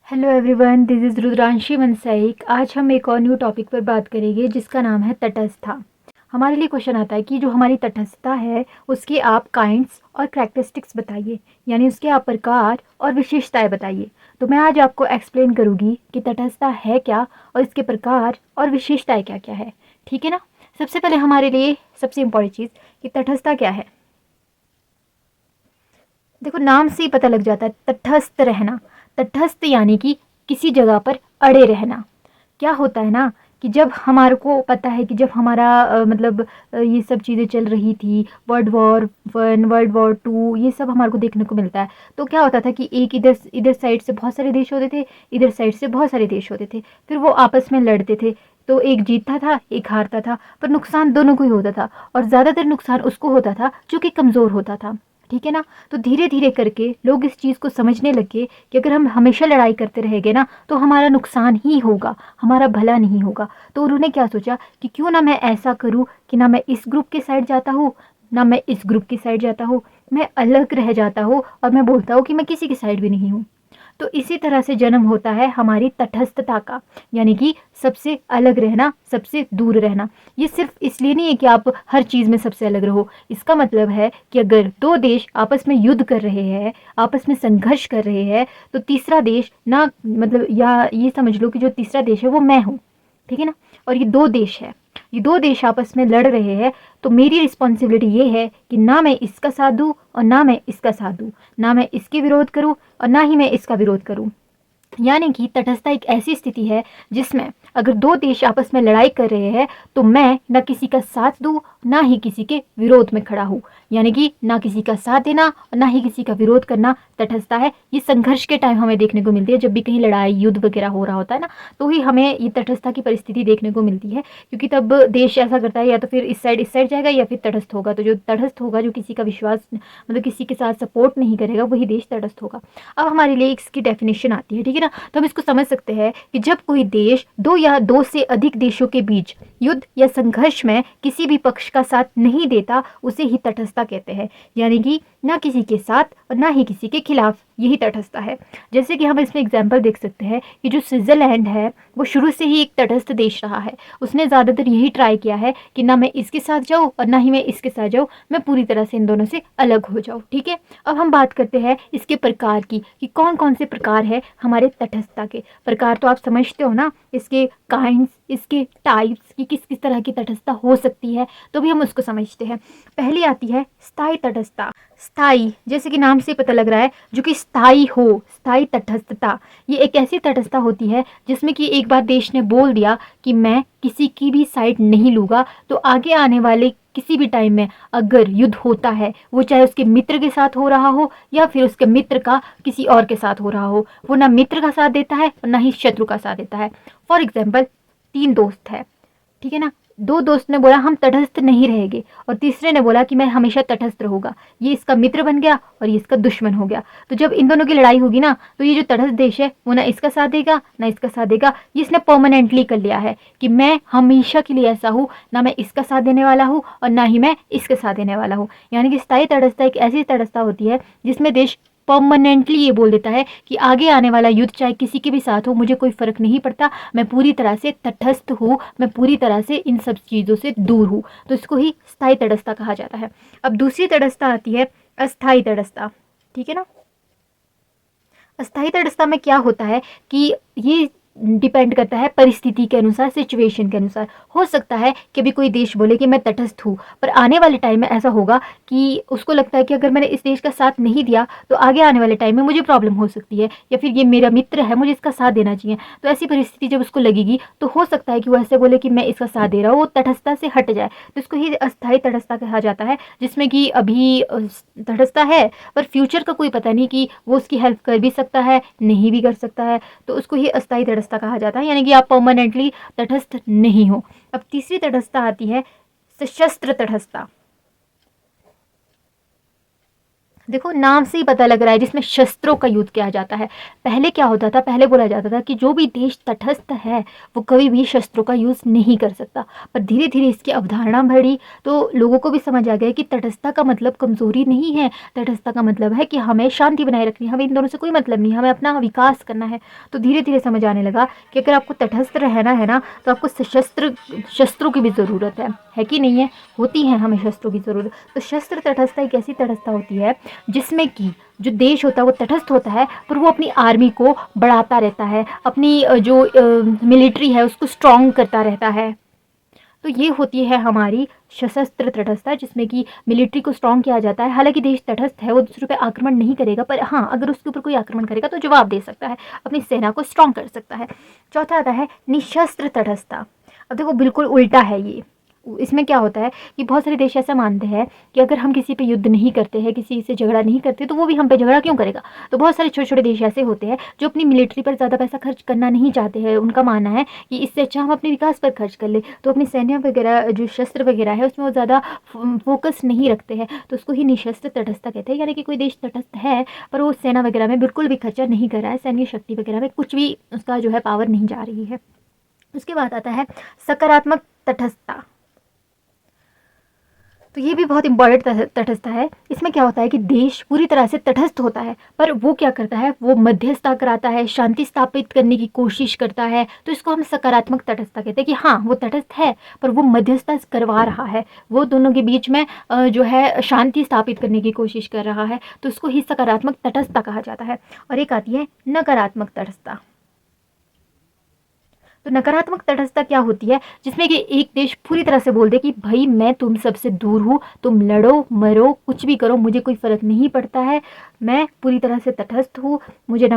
Hello everyone, this is Rudranshi Mansaik. आज हम एक और न्यू टॉपिक पर बात करेंगे जिसका नाम है तटस्थता। हमारे लिए क्वेश्चन आता है कि जो हमारी तटस्थता है उसके आप काइंड्स और करैक्टरिस्टिक्स बताइए, यानी उसके आप प्रकार और विशेषताएं बताइए। तो मैं आज आपको एक्सप्लेन करूँगी कि तटस्थता है क्या और इसके प्रकार और विशेषताएं क्या क्या है। ठीक है ना। सबसे पहले हमारे लिए सबसे इम्पॉर्टेंट चीज़ कि तटस्थता क्या है। देखो, नाम से ही पता लग जाता है, तटस्थ रहना। तटस्थ यानी कि किसी जगह पर अड़े रहना। क्या होता है ना कि जब हमारे को पता है कि जब हमारा ये सब चीज़ें चल रही थी, वर्ल्ड वॉर 1, वर्ल्ड वॉर 2, ये सब हमारे को देखने को मिलता है। तो क्या होता था कि एक इधर इधर साइड से बहुत सारे देश होते थे, इधर साइड से बहुत सारे देश होते थे। फिर वो आपस में लड़ते थे। तो एक जीतता था, एक हारता था, पर नुकसान दोनों को ही होता था। और ज़्यादातर नुकसान उसको होता था जो कि कमज़ोर होता था। ठीक है ना। तो धीरे धीरे करके लोग इस चीज़ को समझने लगे कि अगर हम हमेशा लड़ाई करते रहेंगे ना तो हमारा नुकसान ही होगा, हमारा भला नहीं होगा। तो उन्होंने क्या सोचा कि क्यों ना मैं ऐसा करूं कि ना मैं इस ग्रुप के साइड जाता हूँ, ना मैं इस ग्रुप की साइड जाता हूँ। मैं अलग रह जाता हूँ और मैं बोलता हूँ कि मैं किसी की साइड भी नहीं हूँ। तो इसी तरह से जन्म होता है हमारी तटस्थता का, यानी कि सबसे अलग रहना, सबसे दूर रहना। ये सिर्फ इसलिए नहीं है कि आप हर चीज़ में सबसे अलग रहो। इसका मतलब है कि अगर दो देश आपस में युद्ध कर रहे हैं, आपस में संघर्ष कर रहे हैं, तो तीसरा देश ना, या ये समझ लो कि जो तीसरा देश है वो मैं हूँ। ठीक है ना। और ये दो देश है, ये दो देश आपस में लड़ रहे हैं। तो मेरी रिस्पॉन्सिबिलिटी ये है कि ना मैं इसका साथ दूँ और ना मैं इसका साथ दूँ, ना मैं इसकी विरोध करूँ और ना ही मैं इसका विरोध करूँ। यानी कि तटस्थता एक ऐसी स्थिति है जिसमें अगर दो देश आपस में लड़ाई कर रहे हैं तो मैं ना किसी का साथ दूं, ना ही किसी के विरोध में खड़ा हूं। यानी कि ना किसी का साथ देना और ना ही किसी का विरोध करना तटस्थता है। ये संघर्ष के टाइम हमें देखने को मिलती है, जब भी कहीं लड़ाई युद्ध वगैरह हो रहा होता है ना, तो ही हमें ये तटस्थता की परिस्थिति देखने को मिलती है। क्योंकि तब देश ऐसा करता है, या तो फिर इस साइड जाएगा या फिर तटस्थ होगा। तो जो तटस्थ होगा, जो किसी का विश्वास किसी के साथ सपोर्ट नहीं करेगा, वही देश तटस्थ होगा। अब हमारे लिए इसकी डेफिनेशन आती है। ठीक है ना। तो हम इसको समझ सकते हैं कि जब कोई देश दो या दो से अधिक देशों के बीच युद्ध या संघर्ष में किसी भी पक्ष का साथ नहीं देता, उसे ही तटस्थता कहते हैं। यानी कि ना किसी के साथ और ना ही किसी के खिलाफ, यही तटस्थता है। जैसे कि हम इसमें एग्जाम्पल देख सकते हैं कि जो स्विट्जरलैंड है वो शुरू से ही एक तटस्थ देश रहा है। उसने ज़्यादातर यही ट्राई किया है कि ना मैं इसके साथ जाऊँ और ना ही मैं इसके साथ जाऊँ, मैं पूरी तरह से इन दोनों से अलग हो जाऊँ। ठीक है। अब हम बात करते हैं इसके प्रकार की कि कौन कौन से प्रकार है हमारे तटस्थता के। प्रकार तो आप समझते हो ना, इसके काइंड्स, इसके टाइप्स की किस किस तरह की तटस्थता हो सकती है। तो भी हम उसको समझते हैं। पहली आती है स्थायी तटस्थता। स्थायी, जैसे कि नाम से पता लग रहा है, जो कि स्थायी हो, स्थायी तटस्थता। ये एक ऐसी तटस्थता होती है जिसमें कि एक बार देश ने बोल दिया कि मैं किसी की भी साइड नहीं लूँगा, तो आगे आने वाले किसी भी टाइम में अगर युद्ध होता है, वो चाहे उसके मित्र के साथ हो रहा हो या फिर उसके मित्र का किसी और के साथ हो रहा हो, वो ना मित्र का साथ देता है और ना ही शत्रु का साथ देता है। फॉर एग्जाम्पल, 3 दोस्त है। ठीक है ना। 2 दोस्त ने बोला हम तटस्थ नहीं रहेंगे, और तीसरे ने बोला कि मैं हमेशा तटस्थ रहूंगा। ये इसका मित्र बन गया और ये इसका दुश्मन हो गया। तो जब इन दोनों की लड़ाई होगी ना, तो ये जो तटस्थ देश है वो ना इसका साथ देगा ना इसका साथ देगा। ये इसने परमानेंटली कर लिया है कि मैं हमेशा के लिए ऐसा हूँ, ना मैं इसका साथ देने वाला हूँ और ना ही मैं इसके साथ देने वाला हूँ। यानी कि स्थायी तटस्थता एक ऐसी तटस्थता होती है जिसमें देश परमानेंटली ये बोल देता है कि आगे आने वाला युद्ध चाहे किसी के भी साथ हो, मुझे कोई फर्क नहीं पड़ता, मैं पूरी तरह से तटस्थ हूँ, मैं पूरी तरह से इन सब चीज़ों से दूर हूँ। तो इसको ही स्थायी तटस्थता कहा जाता है। अब दूसरी तटस्थता आती है अस्थायी तटस्थता। ठीक है ना। अस्थायी तटस्थता में क्या होता है कि ये डिपेंड करता है परिस्थिति के अनुसार, सिचुएशन के अनुसार। हो सकता है कि अभी कोई देश बोले कि मैं तटस्थ हूँ, पर आने वाले टाइम में ऐसा होगा कि उसको लगता है कि अगर मैंने इस देश का साथ नहीं दिया तो आगे आने वाले टाइम में मुझे प्रॉब्लम हो सकती है, या फिर ये मेरा मित्र है, मुझे इसका साथ देना चाहिए। तो ऐसी परिस्थिति जब उसको लगेगी तो हो सकता है कि वो ऐसे बोले कि मैं इसका साथ दे रहा हूँ, वो तटस्थता से हट जाए। तो इसको ही अस्थायी तटस्थता कहा जाता है, जिसमें कि अभी तटस्थता है पर फ्यूचर का कोई पता नहीं कि वो उसकी हेल्प कर भी सकता है, नहीं भी कर सकता है। तो उसको ही अस्थायी तटस्थता कहा जाता है, यानी कि आप परमानेंटली तटस्थ नहीं हो। अब तीसरी तटस्थता आती है सशस्त्र तटस्थता। देखो नाम से ही पता लग रहा है, जिसमें शस्त्रों का यूज़ किया जाता है। पहले क्या होता था, पहले बोला जाता था कि जो भी देश तटस्थ है वो कभी भी शस्त्रों का यूज़ नहीं कर सकता। पर धीरे धीरे इसकी अवधारणा बढ़ी, तो लोगों को भी समझ आ गया कि तटस्थता का मतलब कमज़ोरी नहीं है। तटस्थता का मतलब है कि हमें शांति बनाए रखनी है, हमें इन दोनों से कोई मतलब नहीं, हमें अपना विकास करना है। तो धीरे धीरे समझ आने लगा कि अगर आपको तटस्थ रहना है ना, तो आपको सशस्त्र शस्त्रों की भी ज़रूरत है कि नहीं है? होती है हमें शस्त्रों की ज़रूरत। तो शस्त्र तटस्थता एक ऐसी तटस्थता होती है जिसमें कि जो देश होता है वो तटस्थ होता है, पर वो अपनी आर्मी को बढ़ाता रहता है, अपनी जो मिलिट्री है उसको स्ट्रॉन्ग करता रहता है। तो ये होती है हमारी सशस्त्र तटस्थता, जिसमें कि मिलिट्री को स्ट्रॉन्ग किया जाता है। हालांकि देश तटस्थ है, वो दूसरों पे आक्रमण नहीं करेगा, पर हाँ अगर उसके ऊपर कोई आक्रमण करेगा तो जवाब दे सकता है, अपनी सेना को स्ट्रॉन्ग कर सकता है। चौथा आता है निशस्त्र तटस्थता। अब देखो बिल्कुल उल्टा है ये। इसमें क्या होता है कि बहुत सारे देश ऐसा मानते हैं कि अगर हम किसी पे युद्ध नहीं करते हैं, किसी से झगड़ा नहीं करते, तो वो भी हम पे झगड़ा क्यों करेगा। तो बहुत सारे छोटे छोटे देश ऐसे होते हैं जो अपनी मिलिट्री पर ज़्यादा पैसा खर्च करना नहीं चाहते हैं। उनका मानना है कि इससे अच्छा हम अपने विकास पर खर्च कर ले, तो अपनी सैन्य वगैरह जो शस्त्र वगैरह है उसमें वो ज़्यादा फोकस नहीं रखते हैं। तो उसको ही निशस्त्र तटस्थता कहते हैं, यानी कि कोई देश तटस्थ है पर वो सेना वगैरह में बिल्कुल भी खर्चा नहीं कर रहा है, सैन्य शक्ति वगैरह में कुछ भी उसका जो है पावर नहीं जा रही है। उसके बाद आता है सकारात्मक तटस्थता। तो ये भी बहुत इंपॉर्टेंट तटस्थता है। इसमें क्या होता है कि देश पूरी तरह से तटस्थ होता है, पर वो क्या करता है, वो मध्यस्थता कराता है, शांति स्थापित करने की कोशिश करता है। तो इसको हम सकारात्मक तटस्थता कहते हैं कि हाँ वो तटस्थ है पर वो मध्यस्थता करवा रहा है, वो दोनों के बीच में जो है शांति स्थापित करने की कोशिश कर रहा है। तो इसको ही सकारात्मक तटस्थता कहा जाता है। और एक आती है नकारात्मक तटस्थता। तो नकारात्मक तटस्थता क्या होती है, जिसमें कि एक देश पूरी तरह से बोल दे कि भाई मैं तुम सबसे दूर हूँ, तुम लड़ो मरो कुछ भी करो मुझे कोई फ़र्क नहीं पड़ता है, मैं पूरी तरह से तटस्थ हूँ, मुझे ना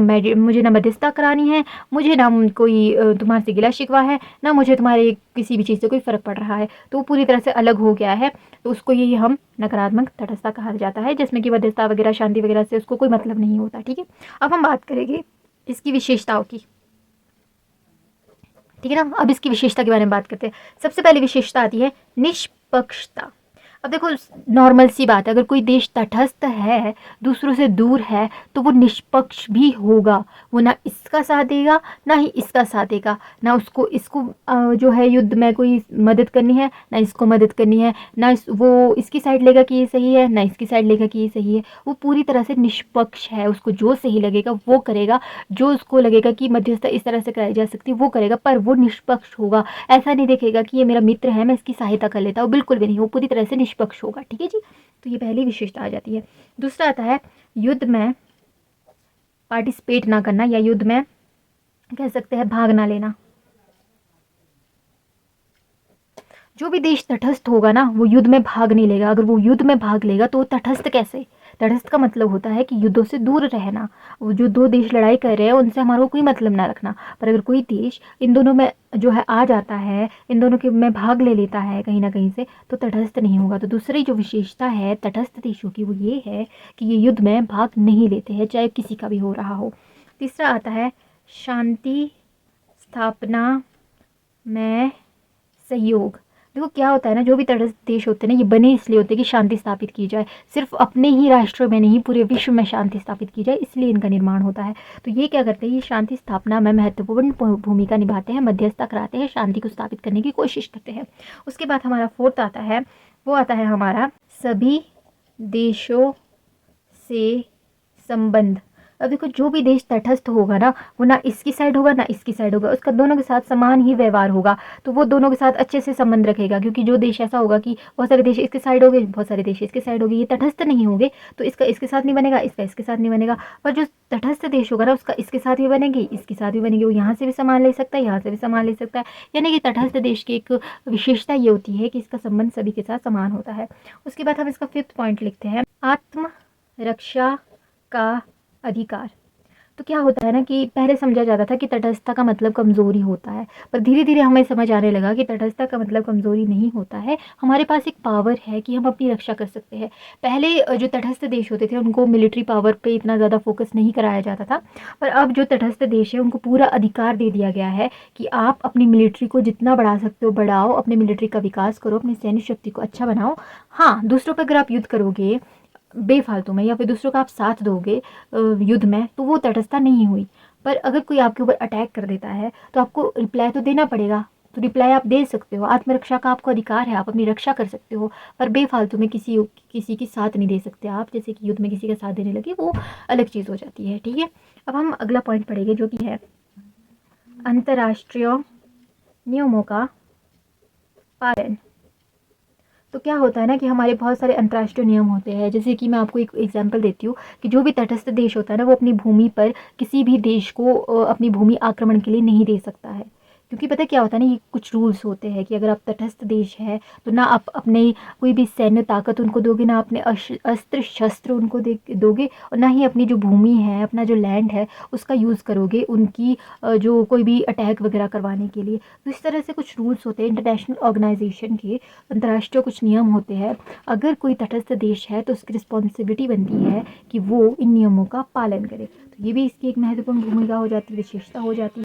मध्यस्थता करानी है, मुझे ना कोई तुम्हारे से गिला शिकवा है, ना मुझे तुम्हारे किसी भी चीज़ से कोई फ़र्क पड़ रहा है। तो वो पूरी तरह से अलग हो गया है, तो उसको यही हम नकारात्मक तटस्थता कहा जाता है, जिसमें कि मध्यस्थता वगैरह शांति वगैरह से उसको कोई मतलब नहीं होता। ठीक है, अब हम बात करेंगे इसकी विशेषताओं की। ठीक है ना, अब इसकी विशेषता के बारे में बात करते हैं। सबसे पहली विशेषता आती है निष्पक्षता। अब देखो नॉर्मल सी बात है, अगर कोई देश तटस्थ है, दूसरों से दूर है, तो वो निष्पक्ष भी होगा। वो ना इसका साथ देगा ना ही इसका साथ देगा, ना उसको इसको जो है युद्ध में कोई मदद करनी है ना इसको मदद करनी है, ना वो इसकी साइड लेगा कि ये सही है ना इसकी साइड लेगा कि ये सही है। वो पूरी तरह से निष्पक्ष है, उसको जो सही लगेगा वो करेगा, जो उसको लगेगा कि मध्यस्थता इस तरह से कराई जा सकती है वो करेगा, पर वो निष्पक्ष होगा। ऐसा नहीं देखेगा कि ये मेरा मित्र है मैं इसकी सहायता कर लेता हूँ, बिल्कुल भी नहीं, वो पूरी तरह से निष्पक्ष होगा। ठीक है जी, तो ये पहली विशेषता आ जाती है। दूसरा आता है युद्ध में पार्टिसिपेट ना करना, या युद्ध में कह सकते हैं भाग ना लेना। जो भी देश तटस्थ होगा ना वो युद्ध में भाग नहीं लेगा। अगर वो युद्ध में भाग लेगा तो वो तटस्थ कैसे, तटस्थ का मतलब होता है कि युद्धों से दूर रहना। वो जो दो देश लड़ाई कर रहे हैं उनसे हमारा कोई मतलब ना रखना। पर अगर कोई देश इन दोनों में जो है आ जाता है, इन दोनों के में भाग ले लेता है कहीं ना कहीं से, तो तटस्थ नहीं होगा। तो दूसरी जो विशेषता है तटस्थ देशों की वो ये है कि ये युद्ध में भाग नहीं लेते हैं, चाहे किसी का भी हो रहा हो। तीसरा आता है शांति स्थापना में सहयोग। देखो क्या होता है ना, जो भी तटस्थ देश होते हैं ना ये बने इसलिए होते हैं कि शांति स्थापित की जाए, सिर्फ अपने ही राष्ट्र में नहीं पूरे विश्व में शांति स्थापित की जाए, इसलिए इनका निर्माण होता है। तो ये क्या करते हैं, ये शांति स्थापना में महत्वपूर्ण भूमिका निभाते हैं, मध्यस्थता कराते हैं, शांति को स्थापित करने की कोशिश करते हैं। उसके बाद हमारा फोर्थ आता है, वो आता है हमारा सभी देशों से संबंध। अब देखो जो भी देश तटस्थ होगा ना वो ना इसकी साइड होगा ना इसकी साइड होगा, उसका दोनों के साथ समान ही व्यवहार होगा। तो वो दोनों के साथ अच्छे से संबंध रखेगा, क्योंकि जो देश ऐसा होगा कि बहुत सारे देश इसके साइड हो गए, बहुत सारे देश इसके साइड हो गए, ये तटस्थ नहीं होंगे, तो इसका इसके साथ नहीं बनेगा, इसका इसके साथ नहीं बनेगा। पर जो तटस्थ देश होगा ना उसका इसके साथ भी बनेगी, इसके साथ भी बनेगी, वो यहाँ से भी सामान ले सकता है, यहाँ से भी सामान ले सकता है। यानी कि तटस्थ देश की एक विशेषता ये होती है कि इसका संबंध सभी के साथ समान होता है। उसके बाद हम इसका 5th पॉइंट लिखते हैं, आत्मरक्षा का अधिकार। तो क्या होता है ना कि पहले समझा जाता था कि तटस्थता का मतलब कमज़ोरी होता है, पर धीरे धीरे हमें समझ आने लगा कि तटस्थता का मतलब कमज़ोरी नहीं होता है, हमारे पास एक पावर है कि हम अपनी रक्षा कर सकते हैं। पहले जो तटस्थ देश होते थे उनको मिलिट्री पावर पे इतना ज़्यादा फोकस नहीं कराया जाता था, पर अब जो तटस्थ देश है उनको पूरा अधिकार दे दिया गया है कि आप अपनी मिलिट्री को जितना बढ़ा सकते हो बढ़ाओ, अपनी मिलिट्री का विकास करो, अपनी सैन्य शक्ति को अच्छा बनाओ। हाँ, दूसरों पर अगर आप युद्ध करोगे बेफालतू में या फिर दूसरों का आप साथ दोगे युद्ध में, तो वो तटस्थता नहीं हुई। पर अगर कोई आपके ऊपर अटैक कर देता है तो आपको रिप्लाई तो देना पड़ेगा, तो रिप्लाई आप दे सकते हो, आत्मरक्षा का आपको अधिकार है, आप अपनी रक्षा कर सकते हो। पर बेफालतू में किसी की साथ नहीं दे सकते आप, जैसे कि युद्ध में किसी का साथ देने लगे, वो अलग चीज़ हो जाती है। ठीक है, अब हम अगला पॉइंट पढ़ेंगे जो कि है अंतर्राष्ट्रीय नियमों का पालन। तो क्या होता है ना कि हमारे बहुत सारे अंतर्राष्ट्रीय नियम होते हैं, जैसे कि मैं आपको एक एग्जांपल देती हूँ कि जो भी तटस्थ देश होता है ना, वो अपनी भूमि पर किसी भी देश को अपनी भूमि आक्रमण के लिए नहीं दे सकता है। क्योंकि पता है क्या होता है ना, ये कुछ रूल्स होते हैं कि अगर आप तटस्थ देश है तो ना आप अपने कोई भी सैन्य ताकत उनको दोगे, ना अपने अस्त्र शस्त्र उनको दोगे, और ना ही अपनी जो भूमि है, अपना जो लैंड है, उसका यूज़ करोगे उनकी जो कोई भी अटैक वगैरह करवाने के लिए। तो इस तरह से कुछ रूल्स होते हैं इंटरनेशनल ऑर्गेनाइजेशन के, अंतर्राष्ट्रीय कुछ नियम होते हैं। अगर कोई तटस्थ देश है तो उसकी रिस्पॉन्सिबिलिटी बनती है कि वो इन नियमों का पालन करे। तो ये भी इसकी एक महत्वपूर्ण भूमिका हो जाती है, विशेषता हो जाती है।